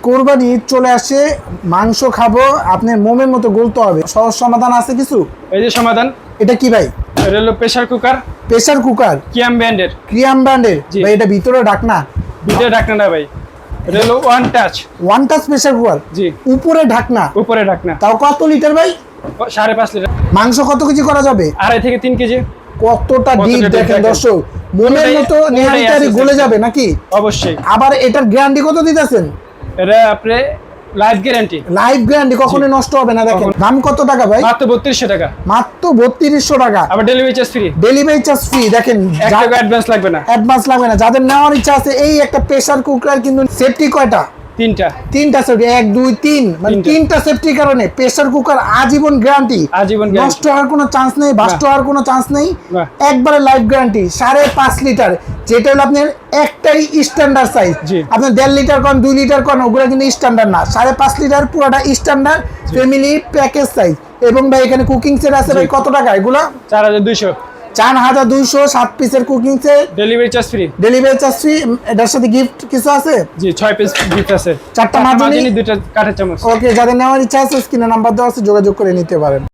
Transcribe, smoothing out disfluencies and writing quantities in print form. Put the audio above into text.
কোরবানি ঈদ চলে আসে, মাংস খাবো, আপনার মোমের মতো গলতে হবে, সহজ সমাধান আছে কিছু? এই যে সমাধান। এটা কি ভাই? এটা হলো প্রেসার কুকার। প্রেসার কুকার কিয়াম ব্র্যান্ডের। ক্রিয়াম ব্র্যান্ডের। জি। ভাই এটা ভিতরে ঢাকনা? ভিতরে ঢাকনা না ভাই, এটা হলো one touch. One touch pressure cooker? জি। উপরে ঢাকনা? উপরে ঢাকনা। তাও কত লিটার ভাই? 5.5 লিটার। মাংস কত কেজি করা যাবে? 2.5 থেকে 3 কেজি। কতটা ডিপ deep দেখেন দেখেন। দর্শক, মোমের পুরোটাই- মতো পুরোটাই নেহারিটারি আছে গলে sir। যাবে নাকি? অবশ্যই। আবার এটার গ্যারান্টি কত দিতেছেন? এটা আপনি লাইফ গ্যারান্টি। লাইফ গ্যারান্টি, কখনোই নষ্ট হবে না। দেখেন দাম কত টাকা ভাই? মাত্র 3200 টাকা। মাত্র 3200 টাকা। আবার delivery charge free. Delivery charge free. দেখেন 1 টাকা অ্যাডভান্স লাগবে না। অ্যাডভান্স লাগবে না। যাদের নেওয়ার ইচ্ছা আছে, এই একটা প্রেসার কুকার কিন্তু সেফটি কয়টা? 3টা। 3টা সেফটি, 1 2 3 মানে 3টা সেফটির কারণে প্রেসার কুকার আজীবন গ্যারান্টি। আজীবন নষ্ট গ্যারান্টি। হওয়ার কোনো চান্স নেই, বাস্ট হওয়ার কোনো চান্স নেই, না। একবারে লাইফ গ্যারান্টি। 5.5 লিটার, যেটা হলো আপনার একটাই স্ট্যান্ডার্ড সাইজ। জি। আপনার 1.5 লিটার কোন 2 লিটার কোন ওগুলো কিন্তু স্ট্যান্ডার্ড না। 5.5 লিটার পুরোটা স্ট্যান্ডার্ড ফ্যামিলি প্যাকেজ সাইজ। এবং ভাই এখানে কুকিং সেট আছে ভাই, কত টাকা এগুলো? 4200। 4200, 7 পিসের cooking set, delivery charge free. Delivery charge free. এটার সাথে গিফট কিছু আছে? জি, 6 পিস গিফট আছে। 4টা মাজনি, 2টা কাঠের চামচ। ওকে। যাদের নেওয়ার ইচ্ছা আছে স্ক্রিনে নাম্বার দেওয়া আছে, যোগাযোগ করে নিতে পারেন।